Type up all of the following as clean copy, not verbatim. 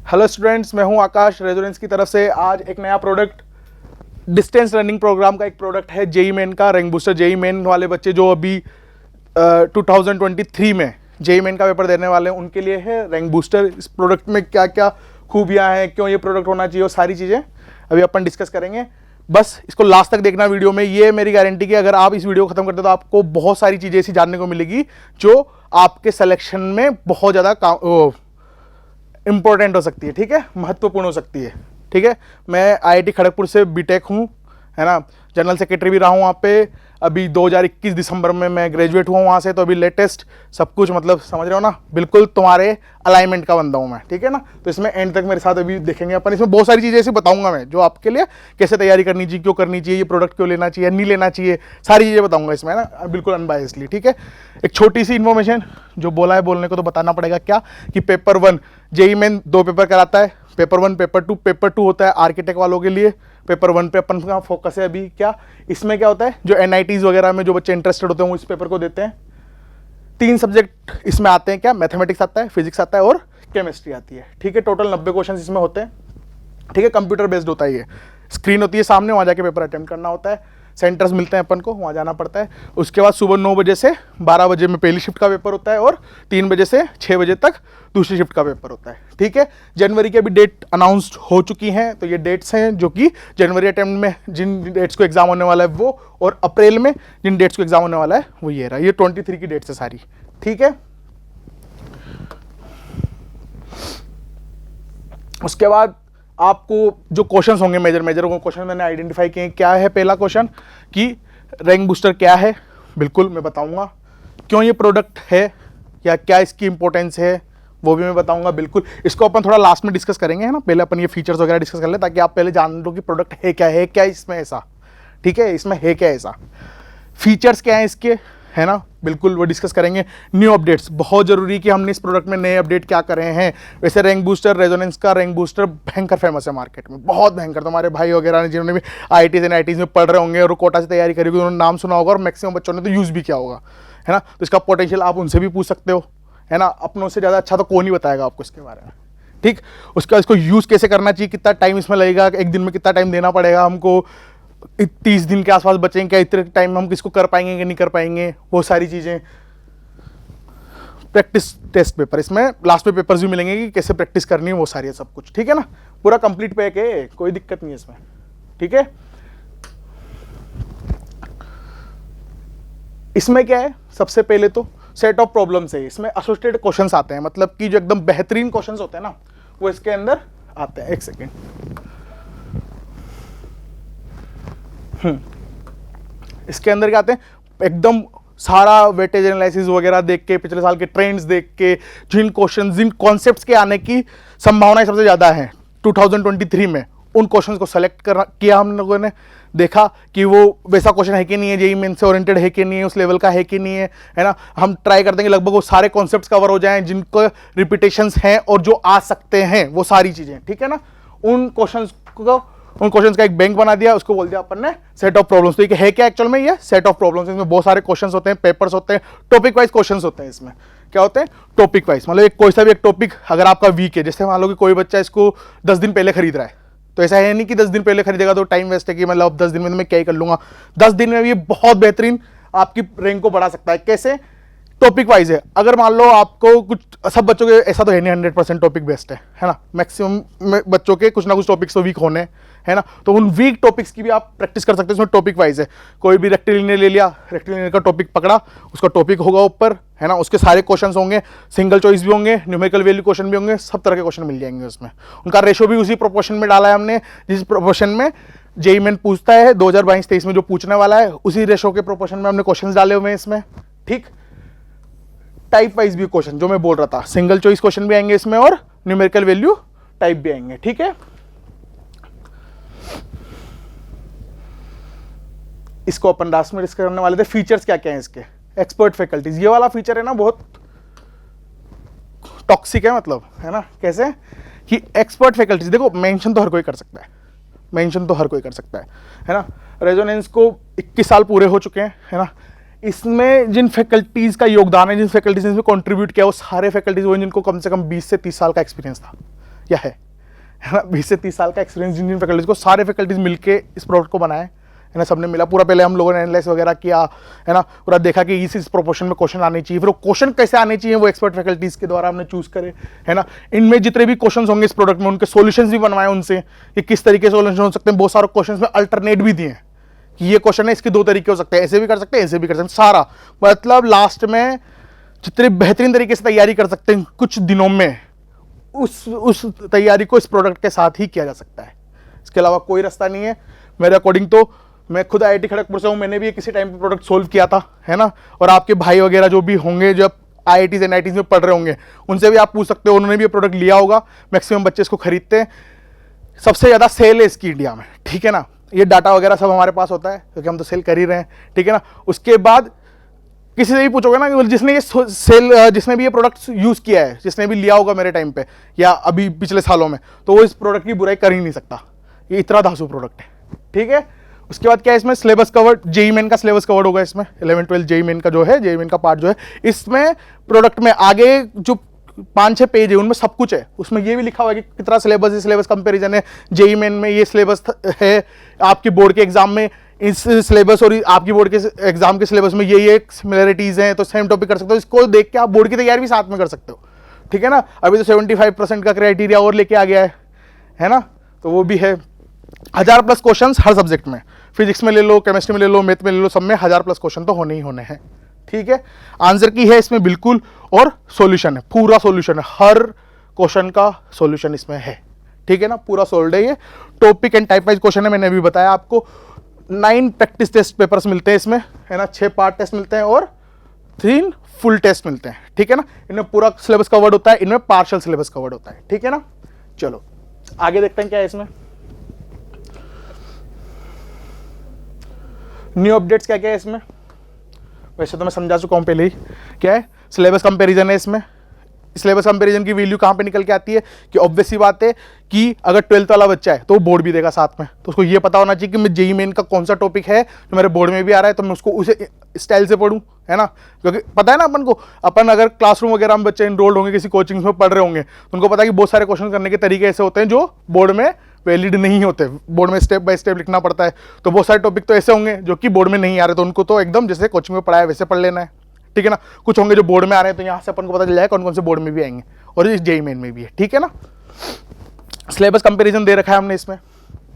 Hello students, मैं हूं आकाश resonance की तरफ से। आज एक नया प्रोडक्ट डिस्टेंस लर्निंग प्रोग्राम का एक प्रोडक्ट है जेई मेन का, रैंक बूस्टर। जेई मेन वाले बच्चे जो अभी 2023 में जेई मेन का पेपर देने वाले हैं उनके लिए है रैंक बूस्टर। इस प्रोडक्ट में क्या क्या खूबियां हैं, क्यों ये प्रोडक्ट होना चाहिए, वो सारी चीज़ें अभी अपन डिस्कस करेंगे। बस इसको लास्ट तक देखना वीडियो में। ये मेरी गारंटी कि अगर आप इस वीडियो को खत्म करते हो तो आपको बहुत सारी चीज़ें ऐसी जानने को मिलेगी जो आपके सिलेक्शन में बहुत ज़्यादा इंपॉर्टेंट हो सकती है, ठीक है, महत्वपूर्ण हो सकती है, ठीक है। मैं आईआईटी खड़गपुर से बीटेक हूँ, है ना, जनरल सेक्रेटरी भी रहा हूँ वहाँ पे। अभी 2021 दिसंबर में मैं ग्रेजुएट हुआ वहाँ से, तो अभी लेटेस्ट सब कुछ, मतलब समझ रहे हो ना, बिल्कुल तुम्हारे अलाइनमेंट का बंदा हूँ मैं, ठीक है ना। तो इसमें एंड तक मेरे साथ अभी देखेंगे अपन। इसमें बहुत सारी चीज़ें ऐसी बताऊंगा मैं जो आपके लिए कैसे तैयारी करनी चाहिए, क्यों करनी चाहिए, ये प्रोडक्ट क्यों लेना चाहिए, नहीं लेना चाहिए, सारी चीज़ें बताऊंगा इसमें, है ना, बिल्कुल अनबायसली, ठीक है। एक छोटी सी इन्फॉर्मेशन जो बोला है, बोलने को तो बताना पड़ेगा क्या, कि पेपर 1 जेई मेन 2 पेपर कराता है, पेपर 1 पेपर 2। पेपर 2 होता है आर्किटेक्ट वालों के लिए। पेपर 1 पे अपन का फोकस है अभी क्या, इसमें क्या होता है, जो एनआईटीज वगैरह में जो बच्चे इंटरेस्टेड होते हैं वो इस पेपर को देते हैं। 3 सब्जेक्ट इसमें आते हैं, क्या, मैथमेटिक्स आता है, फिजिक्स आता है और केमिस्ट्री आती है, ठीक है। टोटल 90 क्वेश्चन इसमें होते हैं, ठीक है। कंप्यूटर बेस्ड होता है, ये स्क्रीन होती है सामने, वहाँ जाके पेपर अटेम्प्ट करना होता है। सेंटर्स मिलते हैं अपन को, वहाँ जाना पड़ता है। उसके बाद सुबह 9 बजे से 12 बजे में पहली शिफ्ट का पेपर होता है और 3 बजे से 6 बजे तक दूसरी शिफ्ट का पेपर होता है, ठीक है। जनवरी की अभी डेट अनाउंस्ड हो चुकी हैं, तो ये डेट्स हैं जो कि जनवरी अटेम्प्ट में जिन डेट्स को एग्जाम होने वाला है वो, और अप्रैल में जिन डेट्स को एग्जाम होने वाला है वो ये रहा। ये 23 की डेट्स है सारी, ठीक है। उसके बाद आपको जो क्वेश्चंस होंगे, मेजर क्वेश्चन मैंने आइडेंटिफाई किए। क्या है पहला क्वेश्चन, कि रैंक बूस्टर क्या है, बिल्कुल मैं बताऊंगा। क्यों ये प्रोडक्ट है या क्या इसकी इंपॉर्टेंस है वो भी मैं बताऊंगा, बिल्कुल। इसको अपन थोड़ा लास्ट में डिस्कस करेंगे, है ना। पहले अपन ये फीचर्स वगैरह डिस्कस कर ले, ताकि आप पहले जान लो कि प्रोडक्ट है क्या इसमें ऐसा, ठीक है, इसमें है क्या ऐसा, फीचर्स क्या है इसके, है ना, बिल्कुल वो डिस्कस करेंगे। न्यू अपडेट्स, बहुत जरूरी कि हमने इस प्रोडक्ट में नए अपडेट क्या करे हैं। वैसे रैंक बूस्टर, रेजोनेंस का रैंक बूस्टर भयंकर फेमस है मार्केट में, बहुत भयंकर। तुम्हारे भाई वगैरह जिन्होंने भी आईआईटीज एंड आईआईटीज में पढ़ रहे होंगे और कोटा से तैयारी करी होगी, उन्होंने नाम सुना होगा और मैक्सिमम बच्चों ने तो यूज़ भी किया होगा, है ना। तो इसका पोटेंशियल आप उनसे भी पूछ सकते हो, है ना। अपनों से ज़्यादा अच्छा तो कौन ही बताएगा आपको इसके बारे में, ठीक। उसके बाद इसको यूज़ कैसे करना चाहिए, कितना टाइम इसमें लगेगा, एक दिन में कितना टाइम देना पड़ेगा हमको, 30 दिन के आसपास बचेंगे क्या, इतने टाइम में हम किसको कर पाएंगे कि नहीं कर पाएंगे, वो सारी चीज़ें। प्रैक्टिस टेस्ट पेपर, इसमें लास्ट में पेपर्स भी मिलेंगे कि कैसे प्रैक्टिस करनी है, वो सारी है सब कुछ, ठीक है ना। पूरा कंप्लीट पैक है, कोई दिक्कत नहीं है इसमें, ठीक है। इसमें क्या है, सबसे पहले तो सेट ऑफ प्रॉब्लम्स है। इसमें एसोसिएटेड क्वेश्चंस आते हैं, मतलब कि जो एकदम बेहतरीन क्वेश्चंस होते हैं ना, वो इसके अंदर आते हैं। एक सेकेंड, इसके अंदर क्या आते हैं, एकदम सारा वेटेज एनालिसिस वगैरह देख के, पिछले साल के ट्रेंड्स देख के, जिन क्वेश्चन, जिन कॉन्सेप्ट्स के आने की संभावनाएं सबसे ज़्यादा है 2023 में, उन क्वेश्चंस को सेलेक्ट किया हम लोगों ने। देखा कि वो वैसा क्वेश्चन है कि नहीं है, जेईई मेन से ओरिएंटेड है कि नहीं है, उस लेवल का है कि नहीं है ना। हम ट्राई करते हैं कि लगभग वो सारे कॉन्सेप्ट्स कवर हो जाएं जिनको रिपीटेशंस हैं और जो आ सकते हैं, वो सारी चीज़ें, ठीक है ना। उन क्वेश्चंस का एक बैंक बना दिया, उसको बोल दिया अपन ने सेट ऑफ प्रॉब्लम्स। तो ये है क्या एक्चुअल में, ये सेट ऑफ प्रॉब्लम्स। इसमें बहुत सारे क्वेश्चंस होते हैं, पेपर्स होते हैं, टॉपिक वाइज क्वेश्चंस होते हैं। इसमें क्या होते हैं, टॉपिक वाइज, मतलब कोई सा भी एक टॉपिक अगर आपका वीक है, जैसे मान लो कि कोई बच्चा इसको 10 दिन पहले खरीद रहा है, तो ऐसा है नहीं कि 10 दिन पहले खरीदेगा तो टाइम वेस्ट है, कि मतलब अब 10 दिन में मैं क्या ही कर लूंगा। 10 दिन में भी बहुत बेहतरीन आपकी रैंक को बढ़ा सकता है। कैसे, टॉपिक वाइज है। अगर मान लो आपको कुछ, सब बच्चों के ऐसा तो है नहीं 100% टॉपिक बेस्ट है ना, मैक्सिमम बच्चों के कुछ ना कुछ टॉपिक्स तो वीक होने, है ना। तो उन वीक टॉपिक्स की भी आप प्रैक्टिस कर सकते हैं। इसमें टॉपिक वाइज है, कोई भी रेक्टिलिनियर ले लिया, रेक्टिलिनियर का टॉपिक पकड़ा, उसका टॉपिक होगा ऊपर, है ना, उसके सारे क्वेश्चंस होंगे, सिंगल चॉइस भी होंगे, न्यूमेरिकल वैल्यू क्वेश्चन भी होंगे, सब तरह के क्वेश्चन मिल जाएंगे उसमें। उनका रेशो भी उसी प्रोपोर्शन में डाला है हमने, जिस प्रोपोर्शन में जेईई मेन पूछता है 2022-23 में, जो पूछने वाला है उसी रेशो के प्रोपोर्शन में हमने क्वेश्चन डाले हुए हैं इसमें, ठीक। टाइप वाइज भी क्वेश्चन जो मैं बोल रहा था, सिंगल चॉइस क्वेश्चन भी आएंगे इसमें और न्यूमेरिकल वैल्यू टाइप भी आएंगे, ठीक है। इसको अपन लास्ट में डिस्कस करने वाले थे। फीचर्स क्या क्या है इसके, एक्सपर्ट फैकल्टीज, ये वाला फीचर है ना बहुत टॉक्सिक है, मतलब, है ना। कैसे कि एक्सपर्ट फैकल्टीज, देखो मेंशन तो हर कोई कर सकता है, मेंशन तो हर कोई कर सकता है ना। रेजोनेंस को 21 साल पूरे हो चुके हैं, है ना। इसमें जिन फैकल्टीज़ का योगदान है, जिन फैकल्टीज ने इसमें कंट्रीब्यूट किया, वो सारे फैकल्टीज वो जिनको कम से कम 20 से 30 साल का एक्सपीरियंस था। या है ना। 20 से 30 साल का एक्सपीरियंस इंजीनियरिंग फैकल्टीज को, सारे फैकल्टीज मिलके इस प्रोडक्ट को बनाए, है ना, सबने मिला पूरा। पहले हम लोगों ने एनालाइज वगैरह किया, है ना, पूरा देखा कि इस प्रोपोर्शन में क्वेश्चन आने चाहिए, फिर वो क्वेश्चन कैसे आने चाहिए वो एक्सपर्ट फैकल्टीज के द्वारा हमने चूज करे, है ना। इनमें जितने भी क्वेश्चन होंगे इस प्रोडक्ट में उनके सॉल्यूशंस भी बनवाए उनसे कि किस तरीके से सॉल्यूशन हो सकते हैं। बहुत सारे क्वेश्चन में अल्टरनेट भी दिए कि ये क्वेश्चन है, इसके 2 तरीके हो सकते हैं, ऐसे भी कर सकते हैं, ऐसे भी कर सकते हैं, सारा। मतलब लास्ट में जितने बेहतरीन तरीके से तैयारी कर सकते हैं कुछ दिनों में, उस तैयारी को इस प्रोडक्ट के साथ ही किया जा सकता है। इसके अलावा कोई रास्ता नहीं है मेरे अकॉर्डिंग। तो मैं खुद IIT खड़गपुर से हूँ, मैंने भी किसी टाइम पे प्रोडक्ट सोल्व किया था, है ना। और आपके भाई वगैरह जो भी होंगे जब IITs NITs में पढ़ रहे होंगे उनसे भी आप पूछ सकते हो, उन्होंने भी ये प्रोडक्ट लिया होगा। मैक्सिमम बच्चे इसको खरीदते हैं, सबसे ज़्यादा सेल है इसकी इंडिया में, ठीक है ना। ये डाटा वगैरह सब हमारे पास होता है क्योंकि हम तो सेल कर ही रहे हैं, ठीक है ना। उसके बाद किसी से भी पूछोगे ना कि जिसने भी ये प्रोडक्ट यूज़ किया है, जिसने भी लिया होगा मेरे टाइम पे या अभी पिछले सालों में, तो वो इस प्रोडक्ट की बुराई कर ही नहीं सकता। ये इतना धांसू प्रोडक्ट है, ठीक है। उसके बाद क्या है इसमें, सिलेबस कवर्ड, जेईई मेन का सिलेबस कवर्ड होगा इसमें। 11-12 जेईई मेन का जो है, जेईई मेन का पार्ट जो है इसमें प्रोडक्ट में आगे जो 5-6 पेज है उनमें सब कुछ है। उसमें ये भी लिखा हुआ है कि कितना सिलेबस है, सिलेबस कंपेरिजन है, जेईई मेन में ये सिलेबस है, आपकी बोर्ड के एग्जाम में इस सिलेबस और आपकी बोर्ड के एग्जाम के सिलेबस में ये सिमिलरिटीज हैं, तो सेम टॉपिक कर सकते हो। इसको देख के आप बोर्ड की तैयारी भी साथ में कर सकते हो, ठीक है ना। अभी तो 75% का क्राइटेरिया और लेके आ गया है ना, तो वो भी है। 1000+ क्वेश्चन हर सब्जेक्ट में, फिजिक्स में ले लो, केमिस्ट्री में ले लो, मैथ में ले लो, सब में 1000+ क्वेश्चन तो होने ही होने हैं, ठीक है। आंसर की है इसमें बिल्कुल, और सॉल्यूशन है, पूरा सॉल्यूशन है, हर क्वेश्चन का सॉल्यूशन इसमें है, ठीक है ना, पूरा सोल्ड है। ये topic and type wise question है, मैंने अभी बताया आपको। 9 प्रैक्टिस टेस्ट पेपर्स मिलते हैं इसमें, है ना, 6 पार्ट टेस्ट मिलते हैं और 3 फुल टेस्ट मिलते हैं, ठीक है ना। इनमें पूरा सिलेबस कवर्ड होता है, इनमें पार्शियल सिलेबस कवर्ड होता है, ठीक है ना। चलो आगे देखते हैं क्या है इसमें, न्यू अपडेट्स क्या क्या है इसमें। वैसे तो मैं समझा चुका हूं पहले ही, क्या है सिलेबस कंपैरिजन है इसमें। सिलेबस कंपैरिजन की वैल्यू कहां पे निकल के आती है कि ऑब्वियस सी बात है कि अगर 12th वाला बच्चा है तो वो बोर्ड भी देगा साथ में, तो उसको ये पता होना चाहिए कि मैं जेईई मेन का कौन सा टॉपिक है जो मेरे बोर्ड में भी आ रहा है, तो मैं उसको उसे स्टाइल से पढ़ूं, है ना। क्योंकि पता है ना अपन को, अपन अगर क्लासरूम वगैरह में बच्चे इनरोल्ड होंगे, किसी कोचिंग में पढ़ रहे होंगे, तो उनको पता है कि बहुत सारे क्वेश्चन करने के तरीके ऐसे होते हैं जो बोर्ड में वैलिड नहीं होते, बोर्ड में स्टेप बाय स्टेप लिखना पड़ता है। तो बहुत सारे टॉपिक तो ऐसे होंगे जो कि बोर्ड में नहीं आ रहे, तो उनको तो एकदम जैसे कोचिंग में पढ़ाया वैसे पढ़ लेना है, ठीक है ना। कुछ होंगे जो बोर्ड में आ रहे हैं, तो यहाँ से अपन को पता चल जाएगा कौन कौन से बोर्ड में भी आएंगे, और इस जेईई मेन में भी है, ठीक है ना। सिलेबस कंपैरिजन दे रखा है हमने इसमें,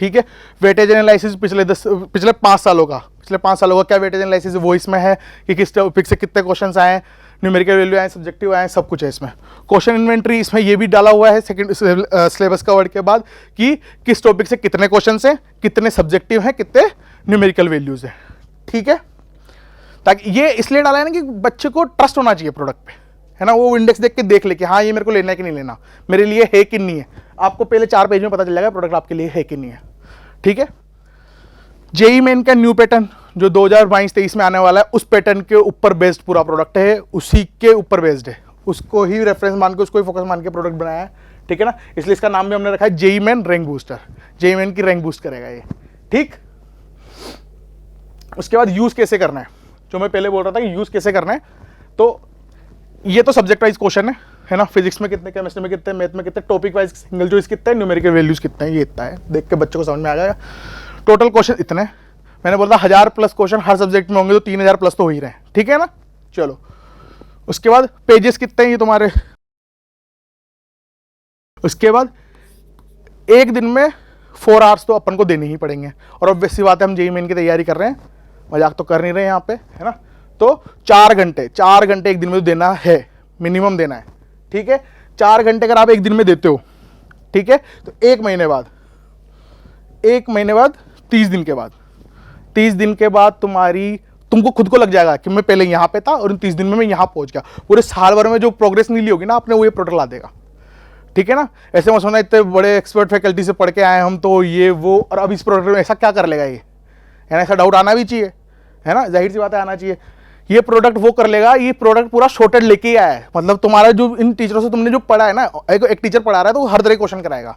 ठीक है। वेटेज एनालिसिस पिछले 5 सालों का क्या वेटेज एनालिसिस वो इसमें है कि किस टॉपिक से कितने क्वेश्चंस आए, न्यूमेरिकल वैल्यू आए, सब्जेक्टिव आए, सब कुछ है इसमें। क्वेश्चन इन्वेंट्री इसमें ये भी डाला हुआ है सेकंड सिलेबस का वर्ड के बाद कि किस टॉपिक से कितने क्वेश्चन हैं, कितने सब्जेक्टिव हैं, कितने न्यूमेरिकल वैल्यूज हैं, ठीक है। ताकि ये इसलिए डाला है ना कि बच्चे को ट्रस्ट होना चाहिए प्रोडक्ट पे, है ना। वो इंडेक्स देख के देख ले कि हाँ ये मेरे को लेना है कि नहीं लेना, मेरे लिए है कि नहीं है। आपको पहले 4 पेज में पता चल जाएगा प्रोडक्ट आपके लिए है कि नहीं है, ठीक है। जेईई मेन का न्यू पैटर्न जो 2022-23 में आने वाला है, उस पैटर्न के ऊपर बेस्ड पूरा प्रोडक्ट है, उसी के ऊपर बेस्ड है, उसको ही रेफरेंस मान के, उसको ही फोकस मान के प्रोडक्ट बनाया है, ठीक है ना। इसलिए इसका नाम भी हमने रखा है JEE main rank booster. JEE main की रैंक बूस्ट करेगा ये, ठीक। उसके बाद यूज कैसे करना है, जो मैं पहले बोल रहा था कि यूज कैसे करना है, तो ये तो सब्जेक्ट वाइज क्वेश्चन है ना। फिजिक्स में कितने, केमिस्ट्री में कितने, मैथ में कितने, टॉपिक वाइज सिंगल चॉइस कितने, न्यूमेरिकल वैल्यूज कितने हैं, ये इतना है, देख के बच्चों को समझ में आ जाएगा। टोटल क्वेश्चन इतने, मैंने बोला 1000+ क्वेश्चन हर सब्जेक्ट में होंगे, तो 3000+ तो हो ही रहे हैं, ठीक है ना। चलो उसके बाद पेजेस कितने हैं ये तुम्हारे, उसके बाद एक दिन में 4 आवर्स तो अपन को देने ही पड़ेंगे। और ऑब्वियस सी बात है हम जेईई मेन की तैयारी कर रहे हैं, मजाक तो कर नहीं रहे यहाँ पे, है ना। तो 4 घंटे एक दिन में तो देना है, मिनिमम देना है, ठीक है। 4 घंटे अगर आप एक दिन में देते हो, ठीक है, तो 1 महीने बाद 30 दिन के बाद तुमको खुद को लग जाएगा कि मैं पहले यहाँ पे था और इन 30 दिन में मैं यहाँ पहुंच गया। पूरे साल भर में जो प्रोग्रेस नहीं ली होगी ना आपने, वो ये प्रोडक्ट ला देगा, ठीक है ना। ऐसे मत सोचना इतने बड़े एक्सपर्ट फैकल्टी से पढ़ के आए हम तो ये वो, और अब इस प्रोडक्ट में ऐसा क्या कर लेगा ये, है ना। ऐसा डाउट आना भी चाहिए, है ना, जाहिर सी बात है आना चाहिए। ये प्रोडक्ट वो कर लेगा, ये प्रोडक्ट पूरा शॉर्टेड लेके ही आया है। मतलब तुम्हारा जो इन टीचरों से तुमने जो पढ़ा है ना, एक टीचर पढ़ा रहा है तो वो हर तरह क्वेश्चन कराएगा,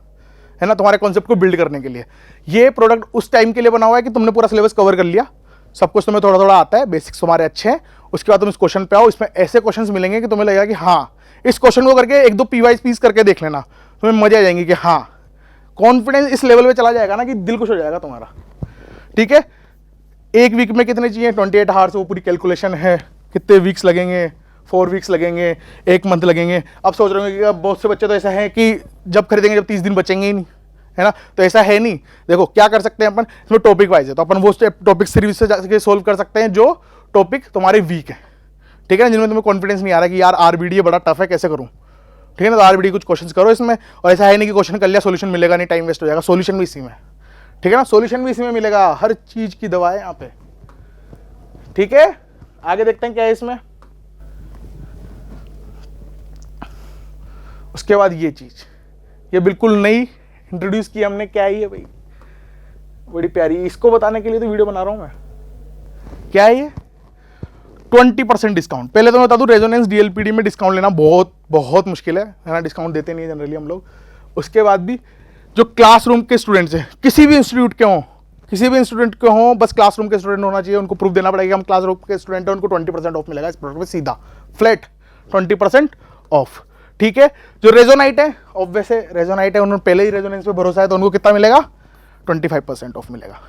है ना, तुम्हारे कॉन्सेप्ट को बिल्ड करने के लिए। ये प्रोडक्ट उस टाइम के लिए बना हुआ है कि तुमने पूरा सिलेबस कवर कर लिया, सब कुछ तुम्हें थोड़ा थोड़ा आता है, बेसिक्स तुम्हारे अच्छे हैं। उसके बाद तुम इस क्वेश्चन पे आओ, इसमें ऐसे क्वेश्चंस मिलेंगे कि तुम्हें लगेगा कि हाँ इस क्वेश्चन को करके एक दो पीस करके देख लेना, तुम्हें मजे आ जाएंगे कि हाँ कॉन्फिडेंस इस लेवल पे चला जाएगा ना कि दिल खुश हो जाएगा तुम्हारा। ठीक है, एक वीक में कितने चाहिए, 28 आवर्स, वो पूरी कैलकुलेशन है, कितने वीक्स लगेंगे, 4 वीक्स लगेंगे, 1 मंथ लगेंगे। अब सोच रहे होंगे कि अब बहुत से बच्चे तो ऐसा है कि जब खरीदेंगे जब 30 दिन बचेंगे ही नहीं, है ना, तो ऐसा है नहीं। देखो क्या कर सकते हैं अपन, इसमें टॉपिक वाइज है, तो अपन वो टॉपिक सीरीज से जाके सोल्व कर सकते हैं जो टॉपिक तुम्हारे वीक है। ठीक है ना, जिनमें तुम्हें कॉन्फिडेंस नहीं आ रहा कि यार आरबीडी बड़ा टफ है, कैसे करूँ। ठीक है ना, तो आरबीडी कुछ क्वेश्चन करो इसमें, और ऐसा है नहीं कि क्वेश्चन कर लिया सोल्यूशन मिलेगा नहीं, टाइम वेस्ट हो जाएगा। सोल्यूशन भी इसी में, ठीक है ना, सोल्यूशन भी इसी में मिलेगा, हर चीज की दवा है यहाँ पे। ठीक है, आगे देखते हैं क्या है इसमें। उसके बाद ये चीज, ये बिल्कुल नई इंट्रोड्यूस की हमने, क्या है ये भाई, बड़ी प्यारी, इसको बताने के लिए तो वीडियो बना रहा हूं मैं। क्या है ये, 20% डिस्काउंट। पहले तो मैं बता दूं, रेजोनेंस डीएलपीडी में डिस्काउंट लेना बहुत बहुत मुश्किल है ना, डिस्काउंट देते नहीं है जनरली हम लोग। उसके बाद भी जो क्लासरूम के स्टूडेंट्स हैं, किसी भी इंस्टीट्यूट के हों, किसी भी इंस्टीट्यूट के हों, बस क्लासरूम के स्टूडेंट होना चाहिए, उनको प्रूफ देना पड़ेगा हम क्लासरूम के स्टूडेंट हैं, उनको 20% ऑफ मिलेगा इस प्रोडक्ट में, सीधा फ्लैट 20% ऑफ। ठीक है, जो रेजोनाइट है, ऑब्वियस है रेजोनाइट है, उन्होंने पहले ही रेजोनेंस पे भरोसा है, तो उनको कितना मिलेगा, 25% ऑफ मिलेगा।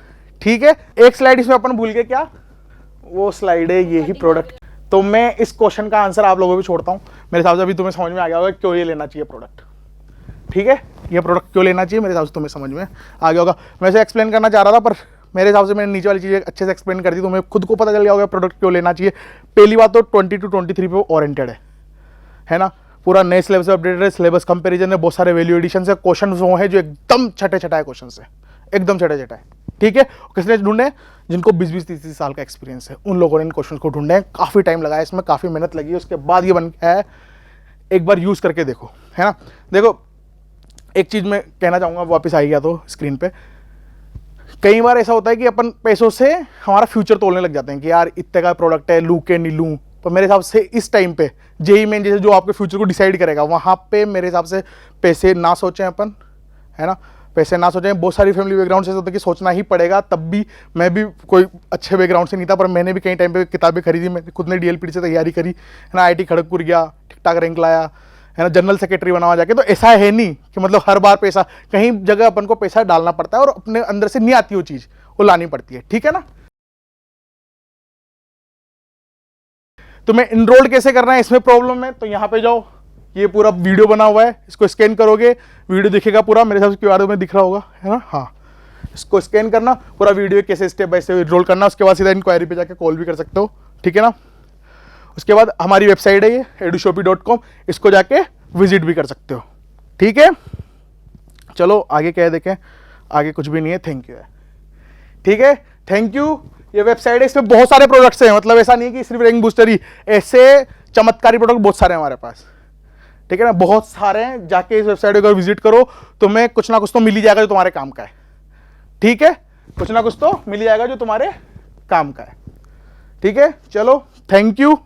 ठीक है, एक स्लाइड इसमें अपन भूल गए, क्या वो स्लाइड है, ये ही प्रोडक्ट। तो मैं इस क्वेश्चन का आंसर आप लोगों को छोड़ता हूँ, मेरे हिसाब से अभी तुम्हें समझ में आ गया होगा क्यों ये लेना चाहिए प्रोडक्ट। ठीक है, ये प्रोडक्ट क्यों लेना चाहिए, मेरे हिसाब से तुम्हें समझ में आ गया होगा। मैं इसे एक्सप्लेन करना चाह रहा था, पर मेरे हिसाब से मैंने नीचे वाली चीज़ें अच्छे से एक्सप्लेन कर दी, तो तुम्हें खुद को पता चल गया होगा प्रोडक्ट क्यों लेना चाहिए। पहली बात तो 20 to 23 पे ओरिएंटेड है ना, पूरा नए सिलेबस अपडेटेड है, सिलेबस कंपैरिजन है, बहुत सारे वैल्यू एडिशन है, क्वेश्चन वो है जो एकदम छठे छठाए क्वेश्चन है, एकदम छठे छठाए। ठीक है, किसने ढूंढे, जिनको 20-20, 30-30 साल का एक्सपीरियंस है, उन लोगों ने इन क्वेश्चन को ढूंढे, काफ़ी टाइम लगाया इसमें, काफ़ी मेहनत लगी, उसके बाद ये बन गया है। एक बार यूज़ करके देखो, है ना। देखो एक चीज़ मैं कहना चाहूँगा, वापस आई गया तो स्क्रीन पे, कई बार ऐसा होता है कि अपन पैसों से हमारा फ्यूचर तोड़ने लग जाते हैं कि यार इतने का प्रोडक्ट है, लूँ के नहीं लूँ। तो मेरे हिसाब से इस टाइम पे जेई मेन जैसे जो आपके फ्यूचर को डिसाइड करेगा, वहाँ पे मेरे हिसाब से पैसे ना सोचें अपन, है ना, पैसे ना सोचें। बहुत सारी फैमिली बैकग्राउंड से होता है कि सोचना ही पड़ेगा, तब भी मैं भी कोई अच्छे बैकग्राउंड से नहीं था, पर मैंने भी कई टाइम पे किताबें खरीदी, मैं खुद ने डीएलपीडी से तैयारी करी, है ना, आईआईटी खड़गपुर गया, ठीक ठाक रैंक लाया, है ना, जनरल सेक्रेटरी बना हुआ जाके। तो ऐसा है नहीं कि मतलब हर बार पैसा, कहीं जगह अपन को पैसा डालना पड़ता है और अपने अंदर से नहीं आती वो चीज़, वो लानी पड़ती है। ठीक है ना, तुम्हें इनरोल कैसे करना है, इसमें प्रॉब्लम है तो यहाँ पे जाओ, ये पूरा वीडियो बना हुआ है, इसको स्कैन करोगे, वीडियो दिखेगा पूरा, मेरे हिसाब से क्यूआर में दिख रहा होगा, है ना, हाँ, इसको स्कैन करना, पूरा वीडियो कैसे स्टेप बाय स्टेप इनरोल करना, उसके बाद सीधा इंक्वायरी पे जाके कॉल भी कर सकते हो। ठीक है ना, उसके बाद हमारी वेबसाइट है ये edushopee.com, इसको जाके विजिट भी कर सकते हो। ठीक है, चलो आगे क्या है देखें, आगे कुछ भी नहीं है, थैंक यू है। ठीक है, थैंक यू। ये वेबसाइट है, इसमें बहुत सारे प्रोडक्ट्स हैं, मतलब ऐसा नहीं है कि सिर्फ रैंक बूस्टर ही, ऐसे चमत्कारी प्रोडक्ट बहुत सारे हैं हमारे पास। ठीक है ना, बहुत सारे हैं, जाके इस वेबसाइट पर विजिट करो, तुम्हें कुछ ना कुछ तो मिल ही जाएगा जो तुम्हारे काम का है। ठीक है, कुछ ना कुछ तो मिल ही जाएगा जो तुम्हारे काम का है। ठीक है, चलो थैंक यू।